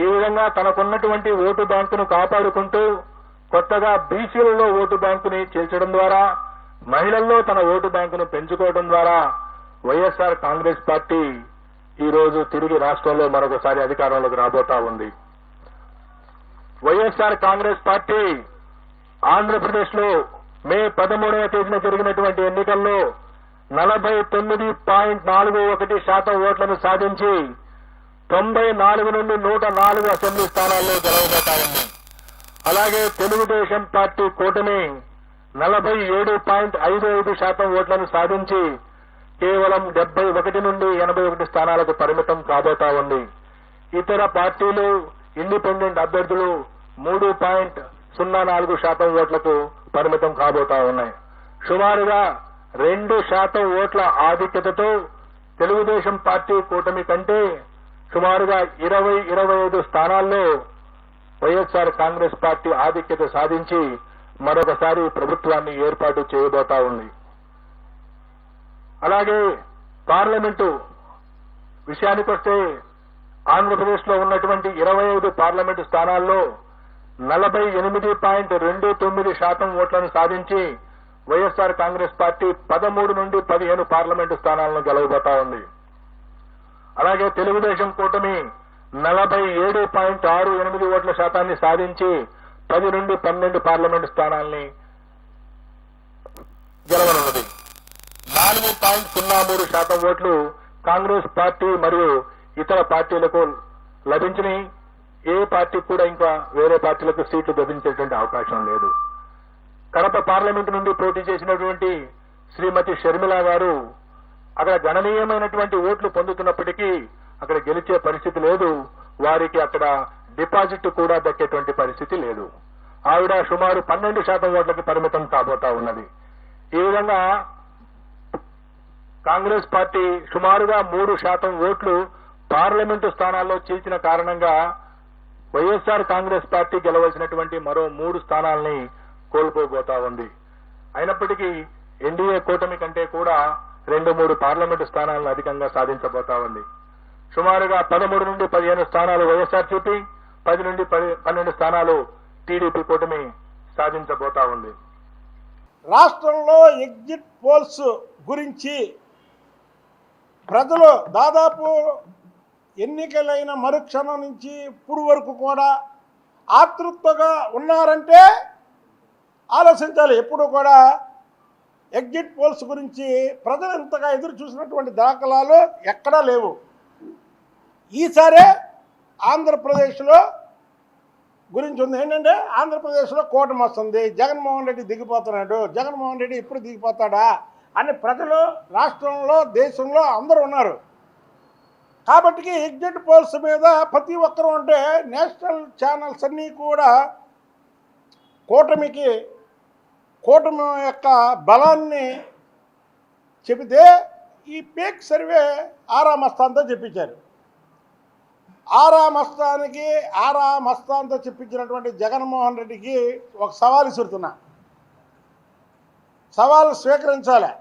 ఈ విధంగా తనకున్నటువంటి ఓటు బ్యాంకును కాపాడుకుంటూ కొత్తగా బీసీలలో ఓటు బ్యాంకుని చేర్చడం ద్వారా, మహిళల్లో తన ఓటు బ్యాంకును పెంచుకోవడం ద్వారా వైఎస్ఆర్ కాంగ్రెస్ పార్టీ ఈ రోజు తిరిగి రాష్ట్రంలో మరొకసారి అధికారంలోకి రాబోతా ఉంది. వైఎస్ఆర్ కాంగ్రెస్ పార్టీ ఆంధ్రప్రదేశ్ లో మే 13వ తేదీన జరిగినటువంటి ఎన్నికల్లో 49.41% ఓట్లను సాధించి 94 నుండి 104 అసెంబ్లీ స్థానాల్లో గెలవబోతా ఉంది. అలాగే తెలుగుదేశం పార్టీ కూటమి 47.55% ఓట్లను సాధించి కేవలం 71 నుండి 81 స్థానాలకు పరిమితం కాబోతా ఉంది. ఇతర పార్టీలు, ఇండిపెండెంట్ అభ్యర్థులు 3.04% ఓట్లకు పరిమితం కాబోతా ఉన్నాయి. సుమారుగా 2% ఓట్ల ఆధిక్యతతో తెలుగుదేశం పార్టీ కూటమి కంటే సుమారుగా 20-25 స్థానాల్లో వైఎస్ఆర్ కాంగ్రెస్ పార్టీ ఆధిక్యత సాధించి మరొకసారి ప్రభుత్వాన్ని ఏర్పాటు చేయబోతా ఉంది. అలాగే పార్లమెంటు విషయానికొస్తే ఆంధ్రప్రదేశ్ లో ఉన్నటువంటి 25 పార్లమెంటు స్థానాల్లో 48.29% ఓట్లను సాధించి వైఎస్ఆర్ కాంగ్రెస్ పార్టీ 13 నుండి 15 పార్లమెంటు స్థానాలను గెలవబోతా ఉంది. అలాగే తెలుగుదేశం కూటమి 47.68 ఓట్ల శాతాన్ని సాధించి 10 నుండి 12 పార్లమెంటు స్థానాల్ని గెలవనున్నది. 4.03% ఓట్లు కాంగ్రెస్ పార్టీ మరియు ఇతర పార్టీలకు లభించినాయి. ఏ పార్టీ కూడా ఇంకా వేరే పార్టీలకు సీట్లు లభించేటువంటి అవకాశం లేదు. కడప పార్లమెంటు నుండి పోటీ చేసినటువంటి శ్రీమతి షర్మిల గారు అక్కడ గణనీయమైనటువంటి ఓట్లు పొందుతున్నప్పటికీ అక్కడ గెలిచే పరిస్థితి లేదు. వారికి అక్కడ డిపాజిట్ కూడా దక్కేటువంటి పరిస్థితి లేదు. ఆవిడ సుమారు 12% ఓట్లకి పరిమితం కాబోతా ఉన్నది. ఈ విధంగా కాంగ్రెస్ పార్టీ సుమారుగా 3% ఓట్లు పార్లమెంటు స్థానాల్లో చీల్చిన కారణంగా వైఎస్ఆర్ కాంగ్రెస్ పార్టీ గెలవలసినటువంటి మరో 3 స్థానాల్ని కోల్పోబోతా ఉంది. అయినప్పటికీ ఎన్డీఏ కూటమి కంటే కూడా 2-3 పార్లమెంటు స్థానాలను అధికంగా సాధించబోతా ఉంది. సుమారుగా 13 నుండి 15 స్థానాలు వైఎస్ఆర్సీపీ, 10 నుండి 12 స్థానాలు టీడీపీ కూటమి సాధించబోతా ఉంది. రాష్ట్రంలో ఎగ్జిట్ పోల్స్ గురించి ప్రజలు దాదాపు ఎన్నికలైన మరుక్షణం నుంచి ఇప్పుడు వరకు కూడా ఆతృతగా ఉన్నారంటే ఆలోచించాలి. ఎప్పుడు కూడా ఎగ్జిట్ పోల్స్ గురించి ప్రజలు ఇంతగా ఎదురు చూసినటువంటి దాఖలాలు ఎక్కడా లేవు. ఈసారే ఆంధ్రప్రదేశ్లో గురించి ఉంది. ఏంటంటే ఆంధ్రప్రదేశ్లో కూటమి వస్తుంది, జగన్మోహన్ రెడ్డి దిగిపోతున్నాడు, జగన్మోహన్ రెడ్డి ఇప్పుడు దిగిపోతాడా అని ప్రజలు రాష్ట్రంలో దేశంలో అందరూ ఉన్నారు. కాబట్టి ఎగ్జిట్ పోల్స్ మీద ప్రతి ఒక్కరూ అంటే నేషనల్ ఛానల్స్ అన్నీ కూడా కూటమి యొక్క బలాన్ని చెబితే ఈ పేక్ సర్వే ఆరామస్తాన్తో చెప్పించారు. ఆరామస్తాన్తో చెప్పించినటువంటి జగన్మోహన్ రెడ్డికి ఒక సవాల్ విసురుతున్నా. సవాల్ స్వీకరించాలి.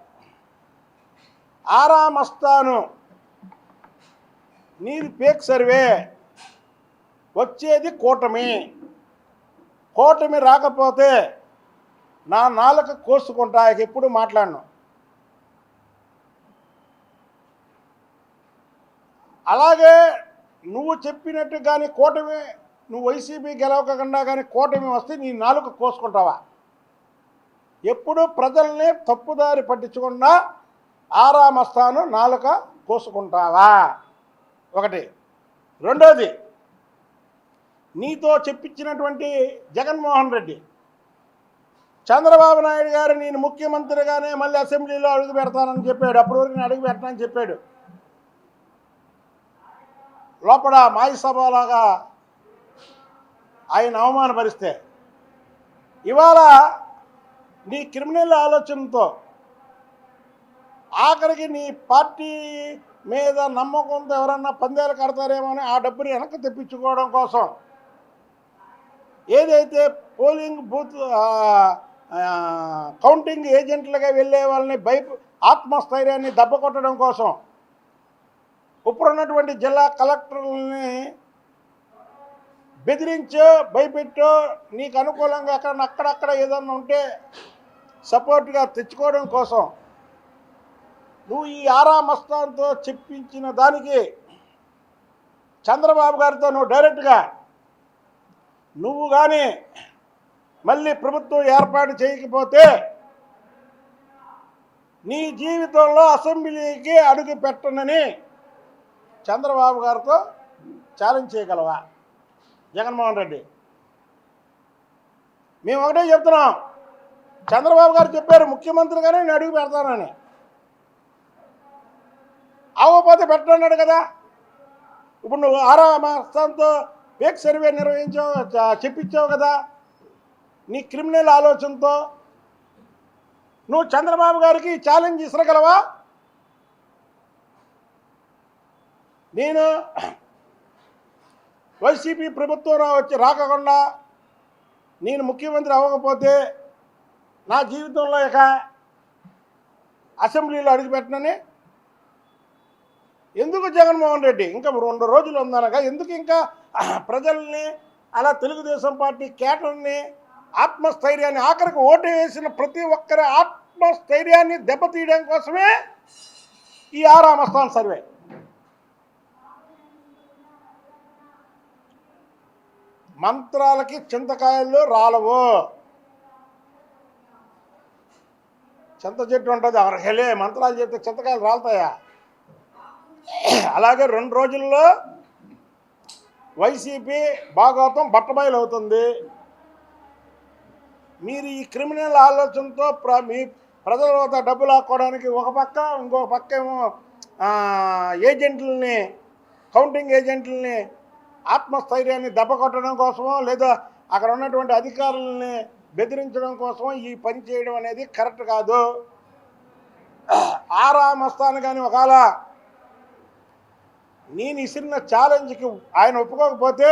ఆరామస్తాను నీది పేక్ సర్వే, వచ్చేది కూటమి రాకపోతే నా నాలుక కోసుకుంటా, ఎప్పుడు మాట్లాడను. అలాగే నువ్వు చెప్పినట్టు కానీ కూటమి, నువ్వు వైసీపీ గెలవకుండా కానీ కూటమి వస్తే నీ నాలుక కోసుకుంటావా? ఎప్పుడు ప్రజల్ని తప్పుదారి పట్టించకుండా ఆరామస్తాను నాలుక కోసుకుంటావా? ఒకటి. రెండోది, నీతో చెప్పించినటువంటి జగన్మోహన్ రెడ్డి చంద్రబాబు నాయుడు గారు నేను ముఖ్యమంత్రిగానే మళ్ళీ అసెంబ్లీలో అడుగు పెడతానని చెప్పాడు. అప్పటి వరకు నేను అడుగు పెట్టనని చెప్పాడు. లోపల మాయసభలాగా ఆయన అవమానపరిస్తే ఇవాళ నీ క్రిమినల్ ఆలోచనతో ఆఖరికి నీ పార్టీ మీద నమ్మకంతో ఎవరన్నా పందేలు కడతారేమో అని ఆ డబ్బుని వెనక్కి తెప్పించుకోవడం కోసం ఏదైతే పోలింగ్ బూత్ కౌంటింగ్ ఏజెంట్లుగా వెళ్ళే వాళ్ళని ఆత్మస్థైర్యాన్ని దెబ్బకొట్టడం కోసం ఇప్పుడున్నటువంటి జిల్లా కలెక్టర్లని బెదిరించో భయపెట్టో నీకు అనుకూలంగా అక్కడక్కడ ఏదన్నా ఉంటే సపోర్ట్గా తెచ్చుకోవడం కోసం నువ్వు ఈ ఆరా మస్తాన్తో చెప్పించిన దానికి చంద్రబాబు గారితో నువ్వు డైరెక్ట్గా నువ్వు కానీ మళ్ళీ ప్రభుత్వం ఏర్పాటు చేయకపోతే నీ జీవితంలో అసెంబ్లీకి అడుగు పెట్టనని చంద్రబాబు గారితో ఛాలెంజ్ చేయగలవా జగన్మోహన్ రెడ్డి? మేము ఒకటే చెప్తున్నాం, చంద్రబాబు గారు చెప్పారు ముఖ్యమంత్రిగానే నేను అడుగు పెడతానని. అవ్వకపోతే పెట్టన్నాడు కదా. ఇప్పుడు నువ్వు ఆరా మస్తాన్తో ఫేక్ సర్వే నిర్వహించావు, చెప్పించావు కదా నీ క్రిమినల్ ఆలోచనతో. నువ్వు చంద్రబాబు గారికి ఛాలెంజ్ ఇసరగలవా? నేను వైసీపీ ప్రభుత్వం రాకుండా నేను ముఖ్యమంత్రి అవ్వకపోతే నా జీవితంలో ఇక అసెంబ్లీలో అడుగుపెట్టనని. ఎందుకు జగన్మోహన్ రెడ్డి ఇంకా 2 రోజులు ఉందనగా ఎందుకు ఇంకా ప్రజల్ని అలా తెలుగుదేశం పార్టీ కేటర్ని ఆత్మస్థైర్యాన్ని ఆఖరికి ఓటు వేసిన ప్రతి ఒక్కరి ఆత్మస్థైర్యాన్ని దెబ్బతీయడం కోసమే ఈ ఆరా మస్తాన్ సర్వే. మంత్రాలకి చింతకాయలు రాలవు. చింత చెట్టు ఉంటుంది ఎవరికెళ్ళే మంత్రాలు చెప్తే చింతకాయలు రాలుతాయా? అలాగే 2 రోజుల్లో వైసీపీ భాగవతం బట్టబయలు అవుతుంది. మీరు ఈ క్రిమినల్ ఆలోచనతో మీ ప్రజల వద్ద డబ్బులు లాక్కోవడానికి ఒక పక్క, ఇంకొక పక్క ఏమో ఏజెంట్లని, కౌంటింగ్ ఏజెంట్లని ఆత్మస్థైర్యాన్ని దెబ్బకొట్టడం కోసమో లేదా అక్కడ ఉన్నటువంటి అధికారులని బెదిరించడం కోసం ఈ పని చేయడం అనేది కరెక్ట్ కాదు. ఆరా మస్తాన్ కానీ ఒకవేళ నేను ఇసిన ఛాలెంజ్కి ఆయన ఒప్పుకోకపోతే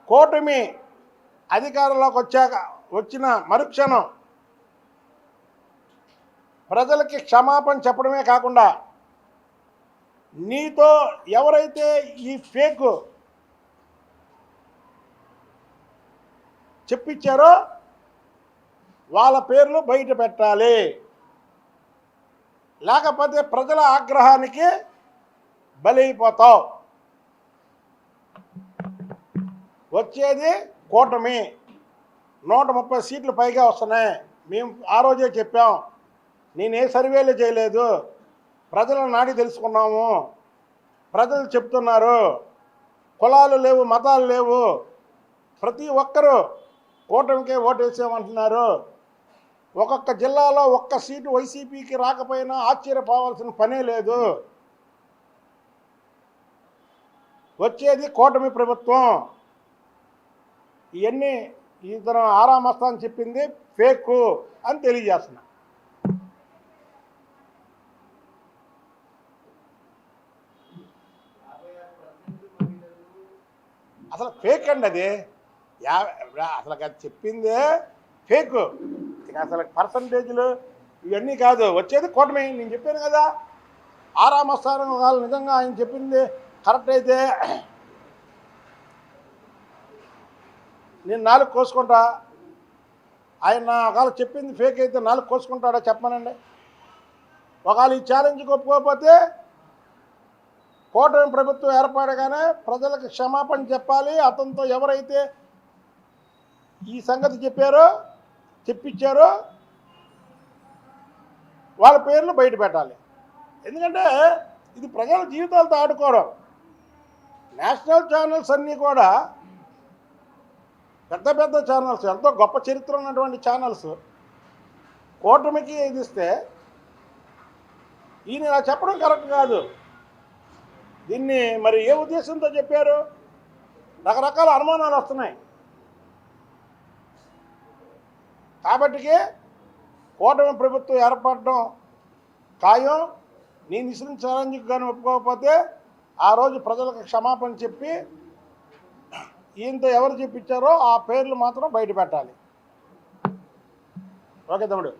కూటమి అధికారంలోకి వచ్చిన మరుక్షణం ప్రజలకి క్షమాపణ చెప్పడమే కాకుండా నీతో ఎవరైతే ఈ ఫేక్ చెప్పించారో వాళ్ళ పేర్లు బయట పెట్టాలి. లేకపోతే ప్రజల ఆగ్రహానికి బలైపోతావు. వచ్చేది కూటమి 130 సీట్లు పైగా వస్తున్నాయి. మేము ఆ రోజే చెప్పాం, నేనే సర్వేలు చేయలేదు, ప్రజల నాడి తెలుసుకున్నాము. ప్రజలు చెప్తున్నారు, కులాలు లేవు, మతాలు లేవు, ప్రతి ఒక్కరూ కూటమికే ఓటేసామంటున్నారు. ఒక్కొక్క జిల్లాలో ఒక్క సీటు వైసీపీకి రాకపోయినా ఆశ్చర్యపోవాల్సిన పనే లేదు. వచ్చేది కూటమి ప్రభుత్వం. ఇవన్నీ ఇతను ఆరా మస్తాన్ చెప్పింది ఫేక్ అని తెలియజేస్తున్నా. అసలు ఫేక్ అండి అది. అసలు అది చెప్పిందే ఫేక్. అసలు పర్సంటేజ్లు ఇవన్నీ కాదు, వచ్చేది కూటమి. నేను చెప్పాను కదా, ఆరా మస్తాన్ వాళ్ళు నిజంగా ఆయన చెప్పింది కరెక్ట్ అయితే నేను 4 కోసుకుంటా. ఆయన ఒకవేళ చెప్పింది ఫేక్ అయితే 4 కోసుకుంటాడా చెప్పమనండి. ఒకవేళ ఈ ఛాలెంజ్కి ఒప్పుకోకపోతే కూటమి ప్రభుత్వం ఏర్పడగానే ప్రజలకు క్షమాపణ చెప్పాలి. అతనితో ఎవరైతే ఈ సంగతి చెప్పించారో వాళ్ళ పేర్లు బయట పెట్టాలి. ఎందుకంటే ఇది ప్రజల జీవితాలతో ఆడుకోవడం. నేషనల్ ఛానల్స్ అన్నీ కూడా పెద్ద పెద్ద ఛానల్స్, ఎంతో గొప్ప చరిత్ర ఉన్నటువంటి ఛానల్స్ కూటమికి ఇదిస్తే ఈయన ఇలా చెప్పడం కరెక్ట్ కాదు. దీన్ని మరి ఏ ఉద్దేశంతో చెప్పారు? రకరకాల అనుమానాలు వస్తున్నాయి. కాబట్టికే కూటమి ప్రభుత్వం ఏర్పడడం ఖాయం. నేను ఇచ్చిన ఛాలెంజ్కి కానీ ఒప్పుకోకపోతే ఆ రోజు ప్రజలకు క్షమాపణ చెప్పి ఈయనతో ఎవరు చెప్పించారో ఆ పేర్లు మాత్రం బయట పెట్టాలి. ఓకే తమ్ముడు.